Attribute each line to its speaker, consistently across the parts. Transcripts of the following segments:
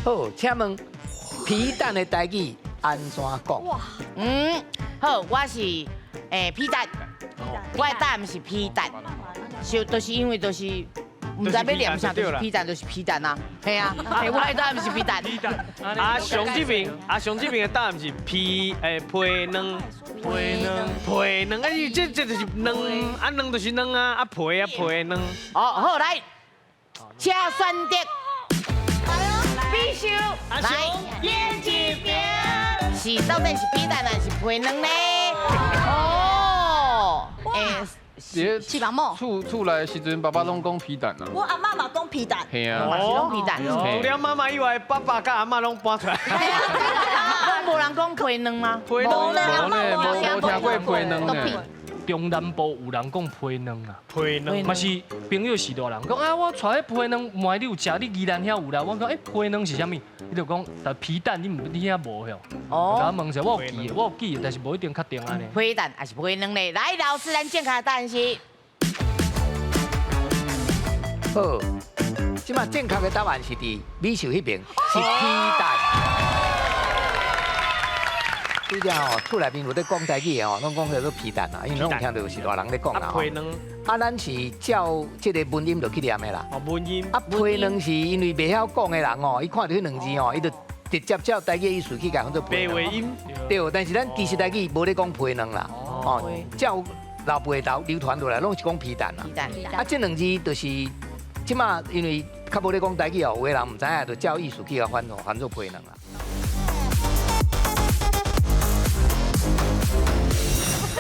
Speaker 1: 好，请问皮蛋的台语安怎讲？
Speaker 2: 哇，
Speaker 3: 好，我是皮蛋，我的答案是皮蛋，就是因为就是唔知要念啥，就是皮蛋，就是皮蛋啊，系啊，我的答案是皮蛋。
Speaker 4: 啊，上这边的答案是皮皮卵，皮卵啊，这就是卵，啊卵就是卵啊，啊皮的卵。
Speaker 3: 哦，好来，请选择。必须来验指标，是到底是皮蛋还是皮卵呢？哦，
Speaker 2: 翅膀毛。
Speaker 5: 厝内时阵，爸爸拢讲皮蛋啊。
Speaker 6: 我阿嬷嘛讲皮蛋，
Speaker 5: 嘿啊。
Speaker 3: 嘛是拢皮蛋，
Speaker 4: 除了妈妈以外，爸爸甲阿妈拢搬出来。
Speaker 3: 拢无人讲皮卵吗？
Speaker 4: 皮卵
Speaker 5: 无听过皮卵呢。
Speaker 7: 中南部有人讲皮卵啊，
Speaker 4: 皮卵
Speaker 7: 嘛是朋友是大人讲啊，我带迄皮卵，问你有食，你宜兰遐有啦。我讲皮卵是啥物？伊就讲，但皮蛋你遐无哟。我问者，我有记，但是无一定确定安尼。
Speaker 3: 皮蛋还是皮卵呢？来，老师，咱正确的答案是。
Speaker 1: 好，即马正确的答案是伫美秀迄边，是皮蛋。对只吼，厝内面有咧讲台语的吼，拢讲叫做皮蛋啊，因为拢听到是大人咧讲啦吼。
Speaker 4: 皮卵，
Speaker 1: 啊，咱是照即个文音就去念的啦。
Speaker 4: 哦，文音。
Speaker 1: 啊，皮卵是因为袂晓讲的人哦，伊看到迄两字哦，伊就直接照台语的意思去讲做皮卵。
Speaker 4: 白话音。
Speaker 1: 对，但是咱其实台语无咧讲皮卵啦，哦，照老辈流传落来，拢是讲皮蛋啦。
Speaker 3: 皮蛋。
Speaker 1: 啊，这两字就是即马因为较无咧讲台语哦，有的人唔知影，就照意思去甲翻做皮卵啦。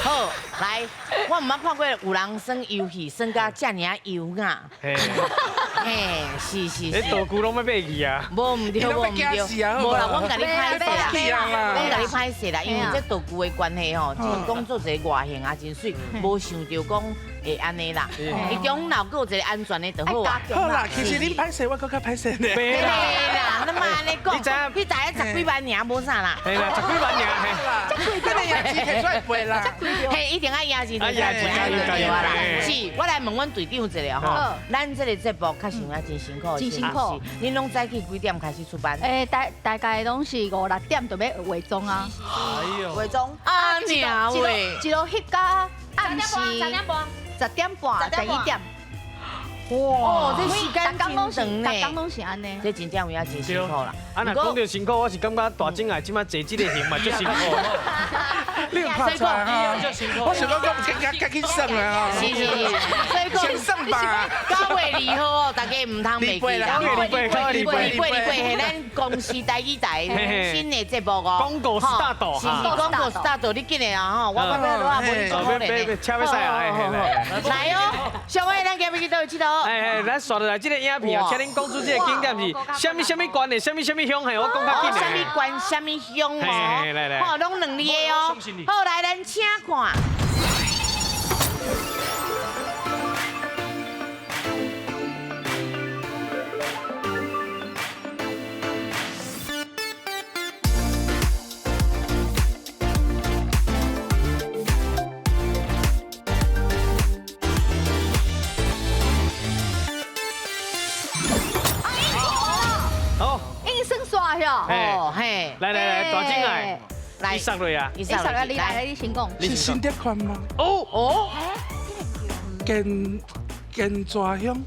Speaker 3: 好，来，我唔捌看过有人耍游戏耍到遮尔啊油啊！
Speaker 4: 嘿，
Speaker 3: 是。
Speaker 4: 你道具拢要买去啊？
Speaker 3: 无唔对，无啦，我甲你歹势啦，我甲你歹势啦，因为这道具的关系吼，即份工作一个外形也真水，无想到讲会安尼啦。伊中老有一个安全的就好啊。
Speaker 8: 好啦，其实恁歹势，我更较歹势呢。
Speaker 3: 对啦，那么安尼讲，你知影10几万尔无啥啦。
Speaker 4: 嘿啦，10几万尔嘿。
Speaker 8: 这个牙齿摕出来背啦。
Speaker 3: 嘿，一定要压钱，对啦。是，我来问阮队长一下吼，咱这个节目较想啊真辛苦，
Speaker 2: 真辛苦。
Speaker 3: 恁拢早起几点开始出班？
Speaker 2: 大概拢是5、6点就要化妆啊。
Speaker 7: 哎呦，
Speaker 6: 伪装
Speaker 3: 啊娘喂，
Speaker 2: 一路翕到暗时10点半、11点。
Speaker 3: 哇，这时间真长呢。
Speaker 2: 大工拢是安尼。
Speaker 3: 这真正有影真辛苦啦。
Speaker 4: 啊，若讲到辛苦，我是感觉大正爱即马坐这个型嘛，足辛苦。
Speaker 8: 你有看出来哈？我想讲赶紧算啦
Speaker 3: 是，所以讲
Speaker 8: 先算吧。
Speaker 3: 9月2号哦，大家唔通袂记啦。係咱公司第2台新的節目哦。
Speaker 4: 廣告 start
Speaker 3: 是廣告 start，你緊嚟啊吼，我無
Speaker 4: 車要駛啊！
Speaker 3: 來哦，上位咱今日去倒去佗？
Speaker 4: 咱刷落來這個影片哦，請恁講出這個景點是什麼關的，什麼鄉係我講較緊的。什麼關，什麼鄉哦？來，好，攏兩字的哦。好，來咱請看。
Speaker 2: 哦
Speaker 3: 嘿，
Speaker 4: 來，大進來，來上落啊！
Speaker 2: 你上來，你來，你先講。
Speaker 8: 是新德款嗎？
Speaker 3: 哦，
Speaker 8: 建抓鄉，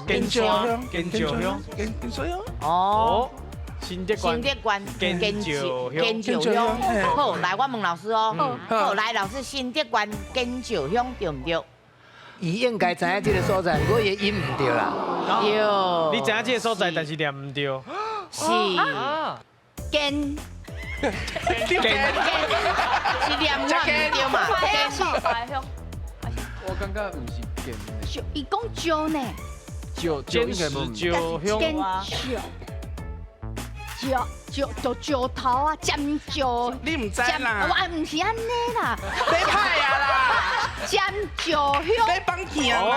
Speaker 4: 建州鄉，
Speaker 3: 哦，
Speaker 4: 新德關，
Speaker 3: 建州鄉。好，來，我問老師哦。好，來，老師，新德關建州鄉對唔對？
Speaker 1: 伊應該知影這個所在，不過伊音唔對啦。
Speaker 3: 對。
Speaker 4: 你知影這個所在，但是念唔對。
Speaker 3: 是。
Speaker 2: 建。
Speaker 3: 是念我唔對嘛？
Speaker 5: 我感覺唔是建，
Speaker 2: 伊講椒呢？
Speaker 5: 就應該無。
Speaker 2: 椒頭啊，尖椒。
Speaker 8: 你唔知啦？
Speaker 2: 我唔是安尼啦。
Speaker 8: 你歹啊啦！
Speaker 2: 尖椒香。
Speaker 8: 你放屁啊啦！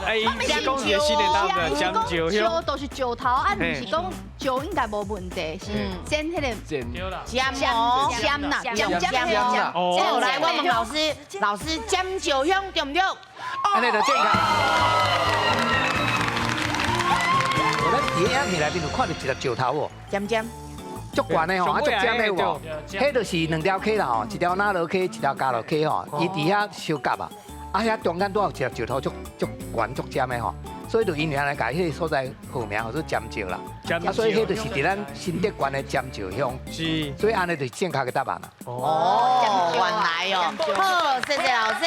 Speaker 4: 哎，加工也新的答案，尖椒香。
Speaker 2: 椒都是椒頭，啊，唔是講椒應該無問題，是煎迄個
Speaker 5: 建
Speaker 3: 尖哦，
Speaker 2: 尖啦，尖
Speaker 3: 啦。哦，來，我問老師，尖椒香對唔對？
Speaker 1: 安尼就正確。咱伫影片内面有看到一粒石头哦，
Speaker 3: 尖尖，
Speaker 1: 足悬的吼，啊足尖的吼，迄就是2条溪啦吼，一条哪路溪，一条加路溪吼，伊伫遐相夹啊，啊遐中间拄好一粒石头足悬足尖的吼，所以就因为安尼，甲迄个所在号名叫做尖石啦。啊，所以迄就是伫咱新德县的尖石乡。
Speaker 4: 是。
Speaker 1: 所以安尼就是正确的答案啦。
Speaker 3: 哦，原来哦，好，谢谢老师。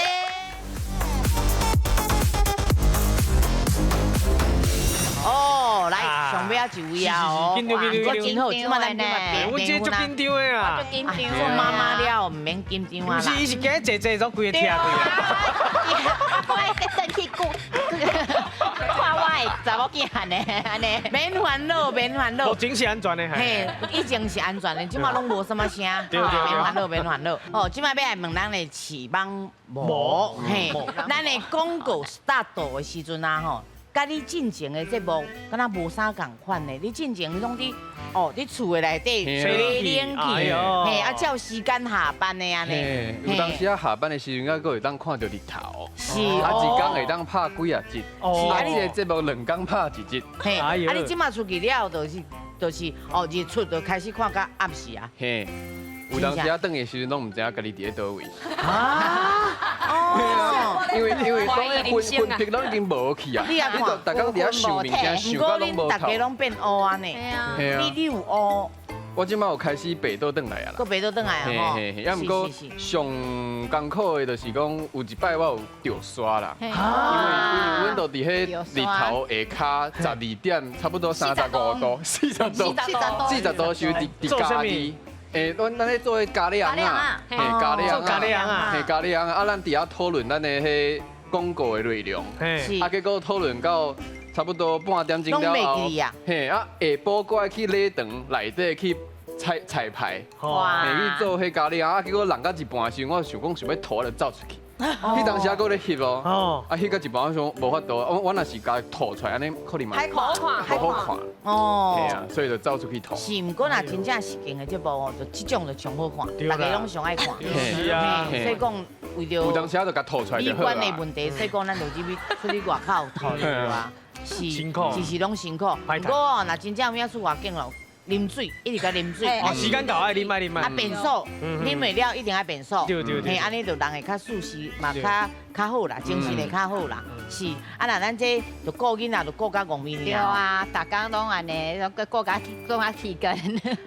Speaker 3: 哦，来，上尾一位啊！哦，
Speaker 4: 紧张紧张
Speaker 3: 真好，即马咱呢，
Speaker 4: 我这足紧张的啊！
Speaker 3: 紧张，做妈妈了，唔免紧张啊啦。
Speaker 4: 不是，伊是今日坐坐，总规个听过啊。
Speaker 2: 我等去顾，看我的查某囝安尼，
Speaker 3: 免烦恼，免烦恼。
Speaker 4: 路径是安全的，
Speaker 3: 嘿，以前是安全的，即马拢无什么声。
Speaker 4: 对对对。
Speaker 3: 免烦恼，免烦恼。哦，即马要来问咱的启帮无？嘿，咱的广告 start 的时阵啊，吼。甲你进前的节目，敢若无啥共款的。你进前拢伫哦，伫厝的内底吹冷气，嘿，啊，照时间下班的安尼。
Speaker 5: 有当时啊下班的时阵，还佫会当看到日头。
Speaker 3: 是
Speaker 5: 啊，一工会当拍几啊集。
Speaker 3: 是
Speaker 5: 啊，你个节目2工拍一集。
Speaker 3: 嘿，啊，你即马出去了，就是哦，日出就开始看到暗时啊。
Speaker 5: 嘿。有当时啊，等的时阵拢唔知影家己伫咧倒位。
Speaker 3: 啊！哦，
Speaker 5: 因为当个分屏拢已经无去啊。
Speaker 3: 你也看，
Speaker 5: 大家伫遐想物件，想到拢无
Speaker 3: 大家拢变乌安尼。
Speaker 5: 系啊。
Speaker 3: 你有乌？
Speaker 5: 我即摆有开始爬倒转来啊啦。
Speaker 3: 搁爬倒转来啊吼。
Speaker 5: 嘿嘿，也毋过上艰苦的就是讲有一摆我有着刷啦。因为阮都伫迄日头下骹12点，差不多35度、40度时伫家己。咱咧做咖喱羊啊，嘿咖喱羊啊，嘿咖喱羊啊，咱伫遐讨论咱的迄广告的内容，啊结果讨论到差不多半点钟了后，嘿啊下晡过来去礼堂内底去彩排，嘿去做迄咖喱羊啊，结果人到一半时，我想要吐就走出去。迄当时还搁咧翕哦，啊翕到一半我想无法度，我若是家吐出来，安尼可能嘛
Speaker 2: 还好看
Speaker 3: 哦，
Speaker 5: 嘿啊，所以就走出去吐。
Speaker 3: 是，毋过若真正是劲的节目哦，就即种就上好看，大家拢上爱看。
Speaker 4: 是啊，
Speaker 3: 所以讲为着
Speaker 5: 有当时就甲吐出来就好啦。
Speaker 3: 美观的问题，所以讲咱就出去外口吐去啊，
Speaker 4: 辛苦，
Speaker 3: 是拢辛苦。不过哦，若真正有影出外景咯。啉水，一直甲啉水。
Speaker 4: 哦，时间到爱啉，爱啉。
Speaker 3: 啊，便所，啉袂了一定爱便所。
Speaker 4: 对对对。
Speaker 3: 嘿，安尼就人会较舒适，嘛较好啦，精神会较好啦。是，啊，那咱这就顾囡仔，就顾甲戆面了。
Speaker 2: 对啊，大家拢安尼，顾甲气根。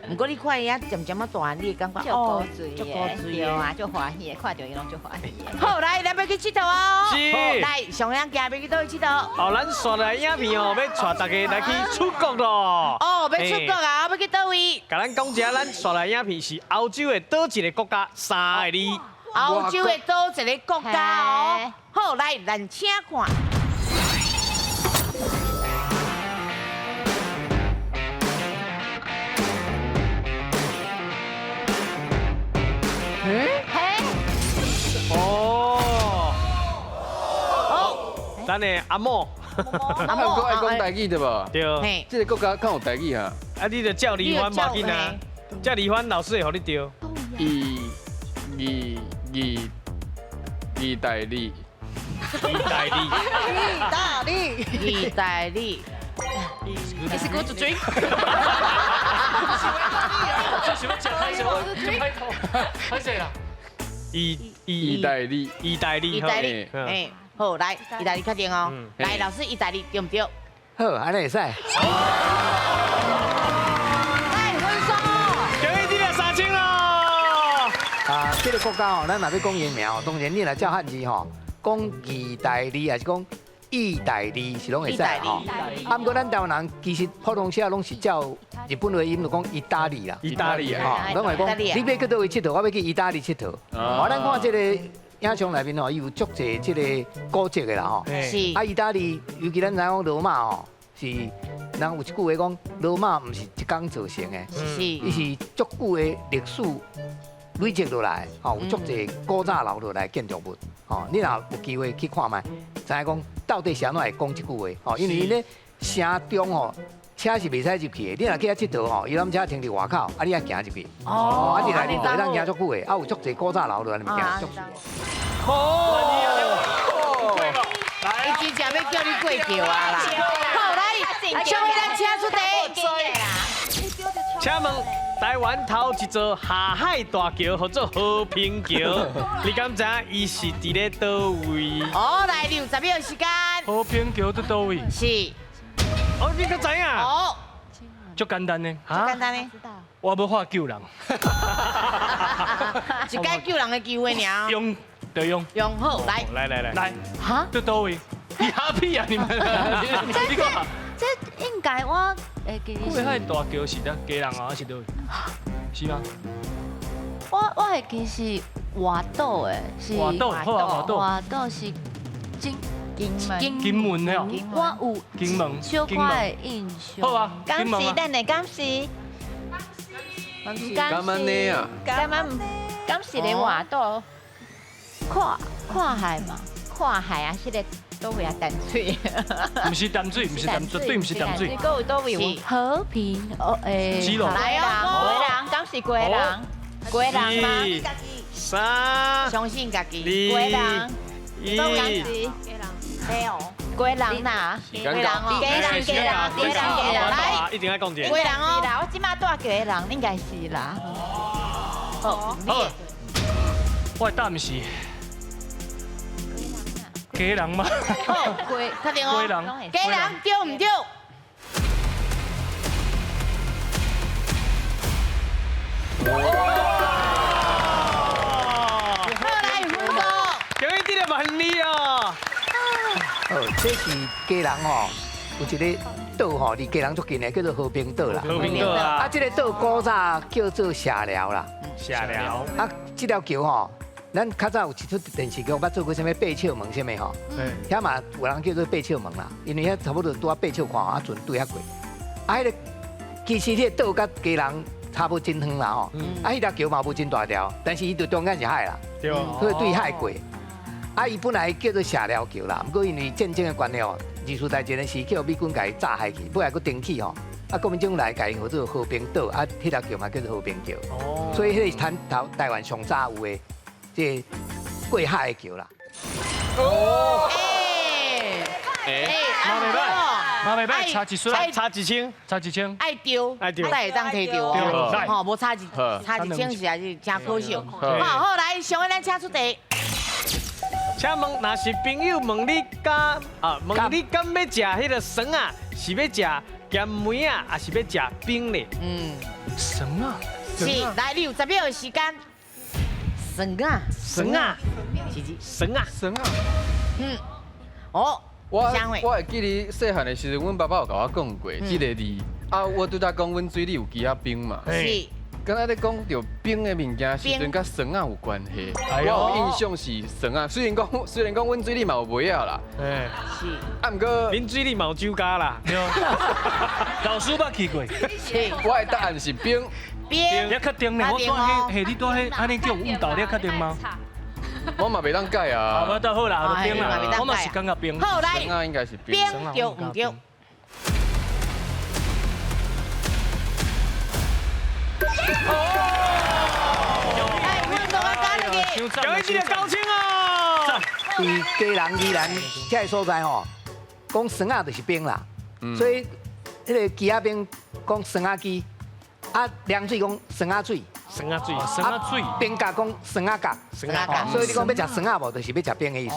Speaker 3: 不过你看伊啊，渐渐啊大，你会感觉
Speaker 2: 哦，足
Speaker 3: 高水
Speaker 2: 啊，足欢喜的，看到伊拢足欢喜的。
Speaker 3: 好，来，咱要去佚佗哦。
Speaker 4: 是。
Speaker 3: 来，上阳行要去倒去佚佗？
Speaker 4: 哦，咱刷来影片哦，要带大家来去出国咯。
Speaker 3: 哦，要出国啊，要去倒位？
Speaker 4: 甲咱讲一下，咱刷来影片是欧洲的倒一个国家3个字。
Speaker 3: 欧洲的倒一个国家哦。好，来，咱请看。
Speaker 4: 咱的阿嬷，
Speaker 5: 阿嬷爱讲台语对无？
Speaker 4: 对。
Speaker 5: 这个国家敢有台语啊？
Speaker 4: 啊，你就叫李欢无紧啊，叫李欢老师会互你对。
Speaker 5: 意大利。
Speaker 2: 你是公主追？
Speaker 5: 意大利，
Speaker 3: 哎，好，来，意大利确定哦。来，老师，意大利对唔对？
Speaker 1: 好，安尼会使。
Speaker 3: 太温爽哦！
Speaker 4: 恭喜你了3000咯！
Speaker 1: 啊，这个国家哦，咱若要讲英名哦，当然你若照汉字吼，讲意大利还是讲意大利是拢会使吼。啊，不过咱台湾人其实普通写拢是照日本话音，就讲意大利啦。
Speaker 5: 意大利啊，
Speaker 1: 拢会讲你要去倒位佚佗，我要去意大利佚佗。哦，咱看这个影像内面哦，伊有足侪这个古迹的啦吼。
Speaker 3: 是。
Speaker 1: 啊，意大利，尤其咱知讲罗马哦，是人有一句话讲，罗马唔是一工造成的，
Speaker 3: 是，
Speaker 1: 伊是足久的历史累积落来，吼，有足侪古早留落来建筑物，吼，你若有机会去看卖，知影讲到底是安怎会讲这句话，吼，因为因咧城中吼。车是袂使入去的，你若去遐佚佗吼，游览车停伫外口，啊，你遐行入去，啊，你内面会当行足久的，啊，有足侪古早留落来物件，足。
Speaker 3: 好，伊真正要叫你过桥啊啦！好，来，小伟咱请出题。
Speaker 4: 请问台湾头一座下海大桥叫做和平桥，你敢知伊是伫咧倒位？
Speaker 3: 哦，来60秒时间。
Speaker 7: 和平桥在倒位？
Speaker 3: 是。
Speaker 4: 哦，你可知影？
Speaker 3: 哦，
Speaker 7: 足简单呢。
Speaker 3: 最简单呢。
Speaker 7: 我要画救人。
Speaker 3: 一解救人的机会尔。
Speaker 7: 用就用。
Speaker 3: 用好来。
Speaker 7: 来。
Speaker 3: 哈？
Speaker 7: 在倒位？你哈屁啊你们！你讲。
Speaker 2: 这应该我会记是。
Speaker 7: 过海大桥是的，家人啊还是倒位？是吗？
Speaker 2: 我会记是活岛的，是
Speaker 7: 活岛，好啊，活岛。
Speaker 2: 活岛是
Speaker 7: 金门了。
Speaker 2: 我有
Speaker 7: 金门，
Speaker 2: 小可的印象。
Speaker 7: 好啊，
Speaker 6: 敢是咱的敢是？
Speaker 5: 干嘛呢啊？
Speaker 6: 敢是咧活岛？
Speaker 2: 看海嘛，
Speaker 6: 看海啊，是咧倒位啊淡水。
Speaker 7: 不是淡水，不是淡水，绝对不是淡水。
Speaker 6: 你讲有倒位有？
Speaker 2: 和平
Speaker 7: 基隆。
Speaker 6: 来哦，龟人，敢是龟人？龟人吗
Speaker 4: ？3，
Speaker 3: 相信家己。
Speaker 6: 龟人。
Speaker 4: 1。
Speaker 6: 没有。龟人呐，
Speaker 5: 龟人哦，
Speaker 6: 龟人，
Speaker 4: 来，一定要讲一个。
Speaker 6: 龟人哦，啦，我即马住龟人，应该是啦。
Speaker 7: 好，我的答案是鸡人吗？
Speaker 3: 好，确定哦。
Speaker 7: 鸡人，
Speaker 3: 鸡人对唔对？好来分数，
Speaker 4: 恭喜你的万里哦。
Speaker 1: 这是家人吼，有一个岛吼，离家人足近的，叫做和平岛啦。
Speaker 4: 和平岛啊。
Speaker 1: 啊，这个岛古早叫做社寮啦。
Speaker 4: 社寮。
Speaker 1: 啊，这条桥吼，咱较早有一出电视剧，捌做过什么八尺门什么吼。遐嘛有人叫做八尺门啦，因为遐差不多拄啊8尺宽啊，船对遐过。啊，迄个其实迄个岛甲家人差不多真远啦吼。啊，迄条桥嘛无真大条，但是伊就中间是海啦，所以对海过。 啊，伊本来叫做社寮桥啦，不过因为战争的关系哦，二次大战的时叫美军甲伊炸海去，不来佫登起吼，啊国民党来甲伊叫做和平岛，啊，迄条桥嘛叫做和平桥，所以迄个是台湾上早有的即过海的桥啦。
Speaker 3: 哦，
Speaker 7: 马袂歹，差一岁，
Speaker 4: 差几千，
Speaker 7: 差几千，
Speaker 3: 爱丢，
Speaker 4: 爱丢，
Speaker 3: 才会当摕到哦，吼，无差一千是还是真可惜。好，来，上尾咱请出题。
Speaker 4: 请问，若是朋友问你敢问你敢要食迄个笋啊，是要食咸梅啊，还是要食冰咧？
Speaker 7: 笋啊，
Speaker 3: 是，来60秒的时间。笋啊，
Speaker 4: 笋啊，笋啊，
Speaker 5: 笋啊。
Speaker 3: 哦，
Speaker 5: 我会记你细汉的时阵，阮爸爸有甲我讲过这个字。啊，我拄则讲阮水里有加啊冰嘛。
Speaker 3: 是。
Speaker 5: 刚才咧讲到冰的物件，时阵甲笋啊有关系。我有印象是笋啊，虽然讲阮水里嘛有梅啊啦，
Speaker 3: 是，
Speaker 5: 啊毋过
Speaker 4: 恁水里嘛有酒家啦。
Speaker 7: 老师捌去过。
Speaker 5: 我的答案是冰。
Speaker 3: 冰，
Speaker 7: 你确定呢？我讲迄，你多迄，安尼叫误导，你确定吗？
Speaker 5: 我嘛袂当改啊。
Speaker 7: 我倒好啦，冰啦，我嘛是感觉冰。
Speaker 3: 好来，
Speaker 5: 笋啊应该是冰。
Speaker 3: 冰对唔对？
Speaker 4: 有一记的高清哦。
Speaker 1: 伫家人宜兰这个所在吼，讲笋啊就是冰啦，所以迄个鸡仔冰讲笋啊鸡，啊凉水讲笋啊水，
Speaker 4: 笋啊水，
Speaker 7: 笋啊水，
Speaker 1: 冰甲讲笋啊甲，
Speaker 4: 笋啊甲，
Speaker 1: 所以你讲要食笋啊无，就是要食冰的意思。